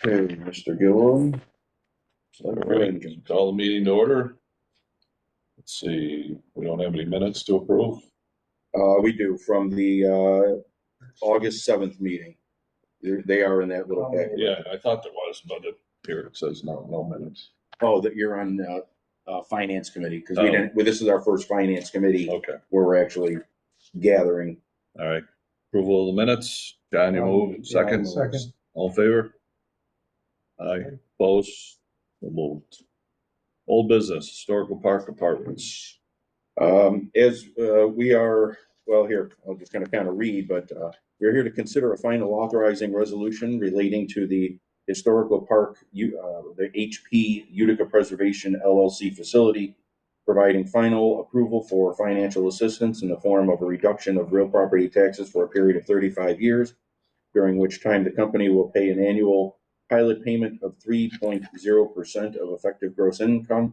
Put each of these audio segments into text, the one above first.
Okay, Mr. Gillum. All right, call the meeting to order. Let's see, we don't have any minutes to approve. We do from the August 7th meeting. They are in that little packet. Yeah, I thought there was, but here it says no minutes. Oh, that you're on finance committee because we didn't. Well, this is our first finance committee Okay, where we're actually gathering. all right. Approval of the minutes. John, you move. Second. Second. All in favor? Aye. Opposed? So moved. Old business, historical park apartments. As we are, well, here, I'm just going to kind of read, but we're here to consider a final authorizing resolution relating to the historical park, the HP Utica Preservation LLC facility, providing final approval for financial assistance in the form of a reduction of real property taxes for a period of 35 years, during which time the company will pay an annual pilot payment of 3.0% of effective gross income,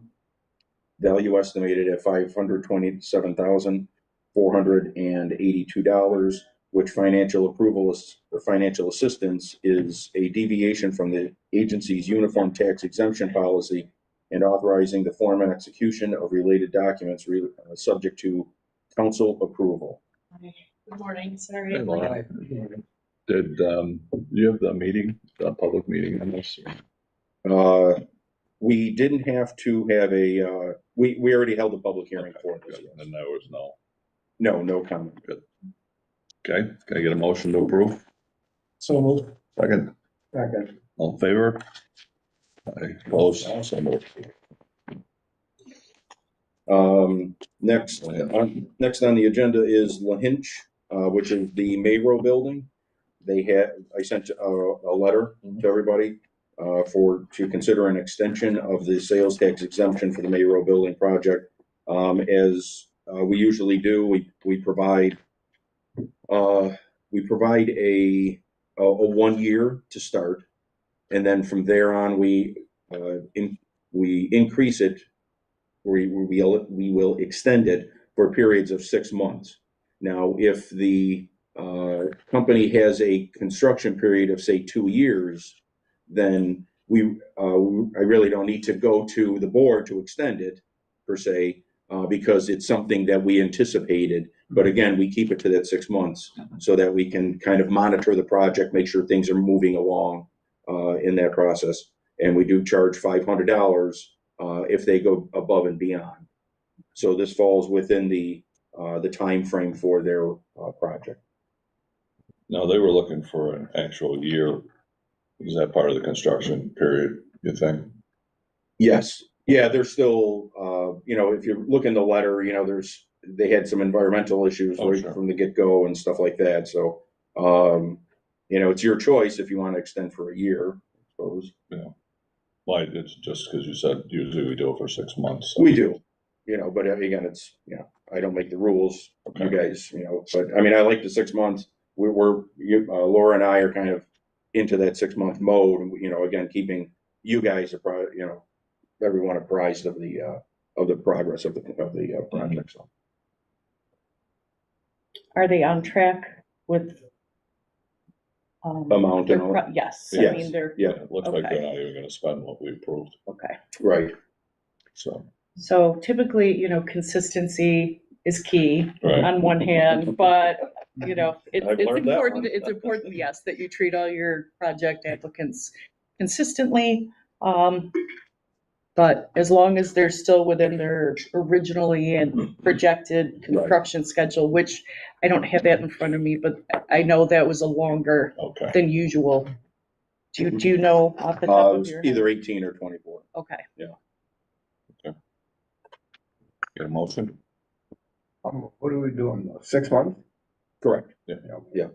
value estimated at $527,482, which financial approval is, or financial assistance is a deviation from the agency's uniform tax exemption policy, and authorizing the form and execution of related documents subject to council approval. Good morning, sorry. Hey, Laura. Did you have the meeting, the public meeting on this? We didn't have to have a, we already held a public hearing for this. And there was no. No comment. Good. Okay, can I get a motion to approve? So moved. Second. Second. All in favor? Aye. Opposed? So moved. Next on the agenda is La Hinch, which is the Mayro building. I sent a letter to everybody to consider an extension of the sales tax exemption for the Mayro building project. As we usually do, we provide a 1 year to start, and then from there on we increase it. We will extend it for periods of 6 months. Now, if the company has a construction period of say 2 years, then I really don't need to go to the board to extend it per se, because it's something that we anticipated. But again, we keep it to that 6 months so that we can kind of monitor the project, make sure things are moving along in that process. And we do charge $500 if they go above and beyond. So this falls within the time frame for their project. No, they were looking for an actual year. Is that part of the construction period, you think? Yes. Yeah, they're still, if you look in the letter, they had some environmental issues right Sure. from the get-go and stuff like that. So, it's your choice if you want to extend for a year, I suppose. Yeah. Why, it's just because you said usually we do it for 6 months. So. We do, but again, it's, I don't make the rules, Okay. you guys, but I mean, I like the 6 months. Laura and I are kind of into that 6 month mode, and again, keeping you guys everyone apprised of the progress of the project. So Are they on track with? Amount and all? Yes, Yes. I mean, they're, Yeah, it looks like Okay. they're not even gonna spend what we approved, okay. Right. so. So typically, consistency is key Right. on one hand, but, I've it's learned that important, one. it's important, yes, that you treat all your project applicants consistently. But as long as they're still within their originally and projected construction schedule, which I don't have that in front of me, but I know that was a longer Okay, than usual. Do you know off the top of your head? Either 18 or 24. Okay. get a motion? What are we doing? 6 months? Correct. Yeah.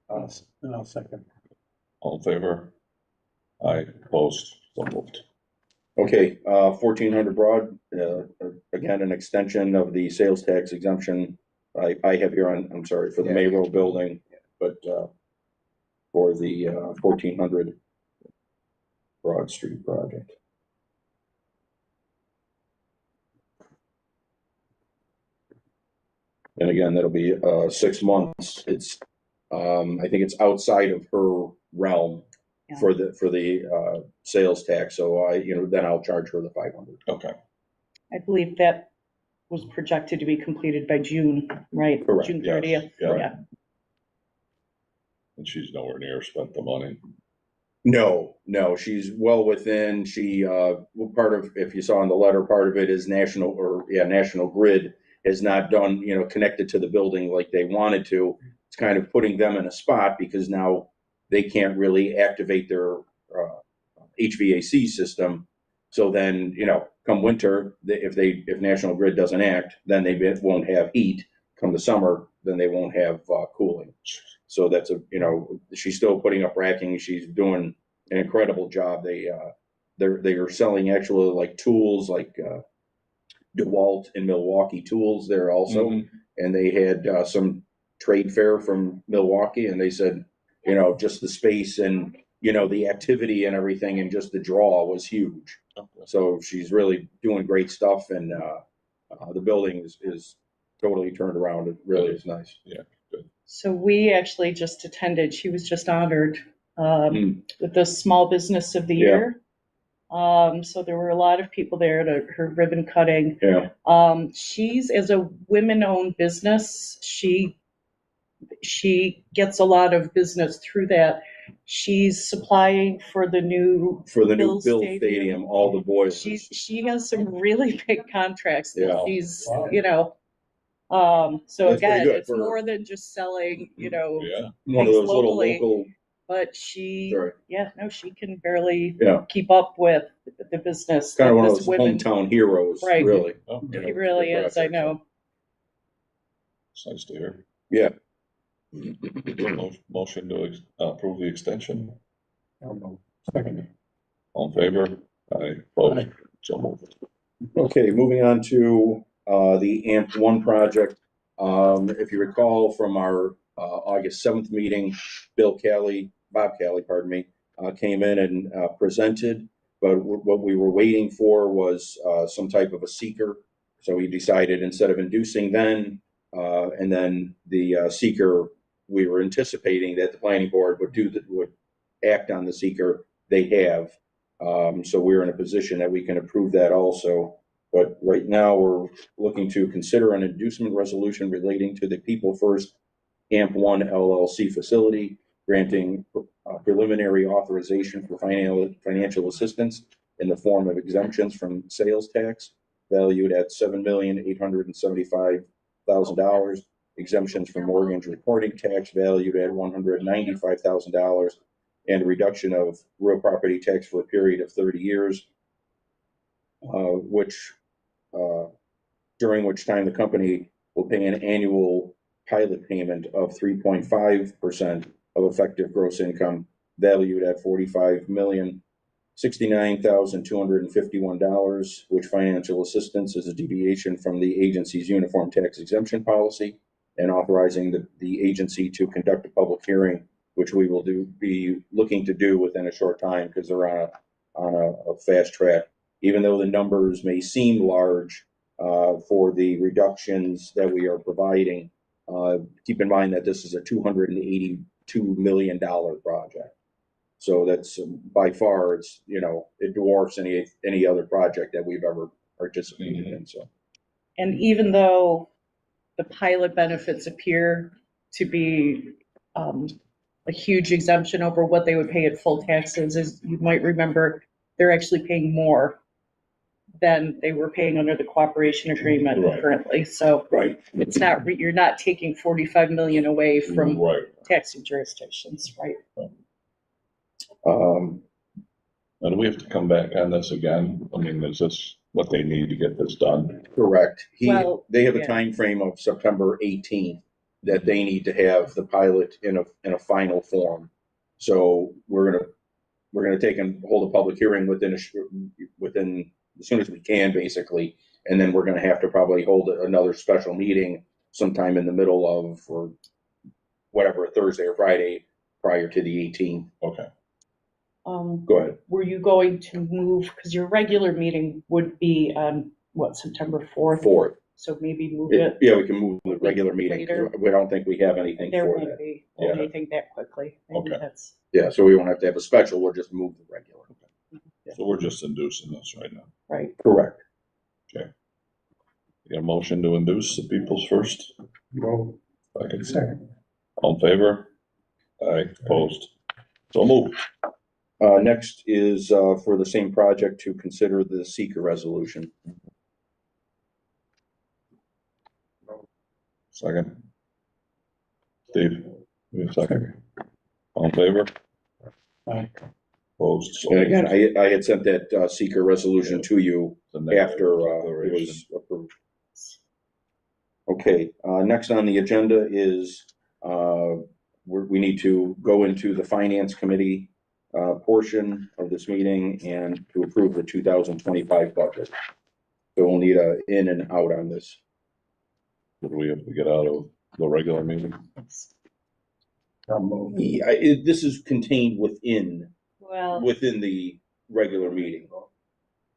And I'll second. All in favor? Aye, opposed, so moved. Okay, 1400 Broad, again, an extension of the sales tax exemption. I have here I'm sorry, for the Mayro building, but for the 1400 Broad Street project. And again, that'll be 6 months. It's, I think it's outside of her realm, for the sales tax. So then I'll charge her the 500. Okay, I believe that was projected to be completed by June, right? Correct, June yes, 30th, yeah. yeah. and she's nowhere near spent the money. No, she's well within, part of, if you saw in the letter, part of it is National Grid has not done, connected to the building like they wanted to. It's kind of putting them in a spot because now they can't really activate their HVAC system. So then, come winter, if National Grid doesn't act, then they won't have heat. Come the summer, then they won't have cooling. So that's she's still putting up racking. She's doing an incredible job. They are selling actually like tools like DeWalt and Milwaukee tools there also. Mhm. And they had some trade fair from Milwaukee, and they said, just the space and the activity and everything and just the draw was huge. Okay. So she's really doing great stuff, and the building is totally turned around. It really is nice. So we actually just attended, she was just honored Mm. with the Small Business of the Yeah. Year. So there were a lot of people there to her ribbon cutting. Yeah. She's, as a women-owned business, she gets a lot of business through that. She's supplying for the new Bill Bill Stadium, all the boys. she has some really big contracts that Yeah. she's, Wow. so That's pretty again, good it's for- more than just selling, Yeah, One of those little locally. local, but she, sorry, she can barely yeah, keep up with the business. kind of that one of this those hometown heroes, Right. really. oh, You know, She really for is, I graphics. know. it's nice to hear. Yeah. Motion to approve the extension. Second. All in favor? Aye. Opposed? Aye. So moved. Okay, moving on to the AMP1 project. If you recall from our August 7th meeting, Bob Kelly, pardon me, came in and presented, but what we were waiting for was some type of a seeker. So we decided instead of inducing then, and then the seeker, we were anticipating that the planning board would act on the seeker. They have. So we're in a position that we can approve that also. But right now, we're looking to consider an inducement resolution relating to the People First AMP1 LLC facility, granting preliminary authorization for financial assistance in the form of exemptions from sales tax valued at $7,875,000, exemptions from mortgage reporting tax valued at $195,000, and a reduction of real property tax for a period of 30 years, during which time the company will pay an annual pilot payment of 3.5% of effective gross income valued at $45,069,251, which financial assistance is a deviation from the agency's uniform tax exemption policy, and authorizing the agency to conduct a public hearing, which we will be looking to do within a short time because they're on a fast track. Even though the numbers may seem large for the reductions that we are providing, keep in mind that this is a $282 million project. So that's by far, it dwarfs any other project that we've ever participated in. So, And even though the pilot benefits appear to be a huge exemption over what they would pay at full taxes, as you might remember, they're actually paying more than they were paying under the cooperation agreement Right. currently. So right. it's not, you're not taking 45 million away from Right. taxing jurisdictions, right? Um, And we have to come back on this again. I mean, is this what they need to get this done? Correct. They have a yeah. time frame of September 18th that they need to have the pilot in a final form. So we're gonna take and hold a public hearing within as soon as we can, basically, and then we're gonna have to probably hold another special meeting sometime in the middle of, or whatever, Thursday or Friday prior to the 18th. Okay. Go ahead. Were you going to move, because your regular meeting would be on, what, September 4th? 4th. so maybe move it. Yeah, we can move the regular meeting. Later. We don't think we have anything There for won't that. be Yeah. anything that quickly. Maybe Okay. that's, Yeah, so we won't have to have a special, we'll just move the regular. So we're just inducing this right now. right. Correct. You got a motion to induce the people's first? Well, Second. second. All in favor? Aye, opposed? So moved. Next is, for the same project to consider the seeker resolution. Second. Steve, you have a second? All in favor? Aye. Opposed? So And again, moved. I had sent that, seeker resolution to you The negative after, it declaration. was approved. Okay, next on the agenda is, we need to go into the finance committee, portion of this meeting and to approve the 2025 budget. So we'll need a in and out on this. Would we have to get out of the regular meeting? Yeah, this is contained within Well, the regular meeting.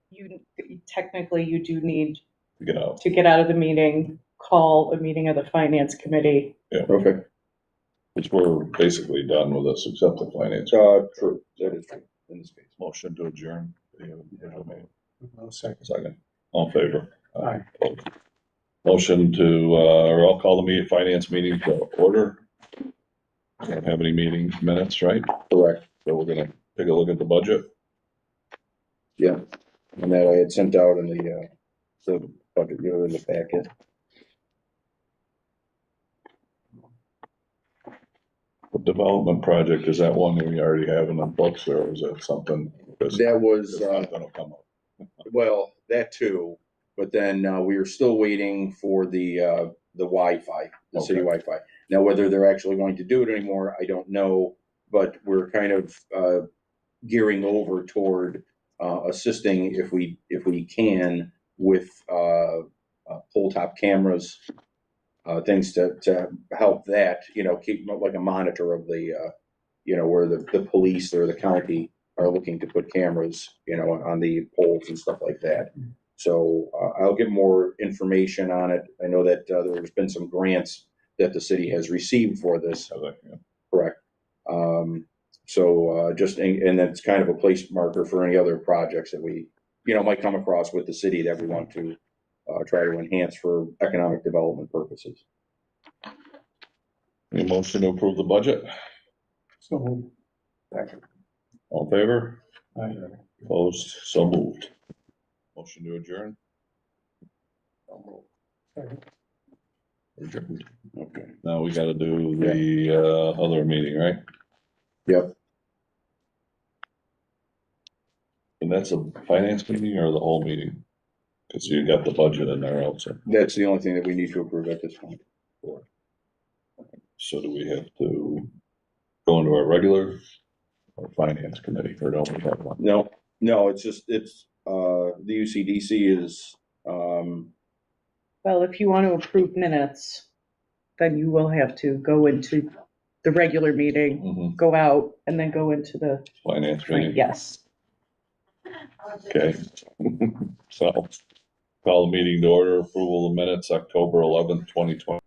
you, technically you do need To get out? to get out of the meeting, call a meeting of the finance committee. Okay, Which we're basically done with this, except the finance. true, that is true in this case. Motion to adjourn. No, second. Second. All in favor? Aye. Opposed? Motion to, or I'll call the finance meeting to order. Don't have any meeting minutes, right? Correct, So we're gonna take a look at the budget. yeah. And that I had sent out in the budget, in the packet. The development project, is that one we already have in the books, or is that something? Because That was, something will come up. well, that too, but then, we are still waiting for the Wi-Fi, the city Okay. Wi-Fi. Now, whether they're actually going to do it anymore, I don't know, but we're kind of, gearing over toward, assisting if we can with, pole top cameras, things to help that, keep like a monitor of the, where the police or the county are looking to put cameras, on the poles and stuff like that. So, I'll get more information on it. I know that, there's been some grants that the city has received for this, Yeah. correct? So, and that's kind of a place marker for any other projects that we, might come across with the city that we want to, try to enhance for economic development purposes. Any motion to approve the budget? So, All in favor? aye. Opposed? So moved. Motion to adjourn? Second. Adjourned. Okay. Now we gotta do the, other meeting, right? Yep, And that's a finance meeting or the whole meeting? Cause you got the budget in there also. that's the only thing that we need to approve at this point. So do we have to go into our regular or finance committee, or don't we have one? No, it's just, the UCDC is, Well, if you want to approve minutes, then you will have to go into the regular meeting, go out, and then go into the, Finance meeting? yes. Okay. So, call the meeting to order, approval of minutes, October 11th, 2020.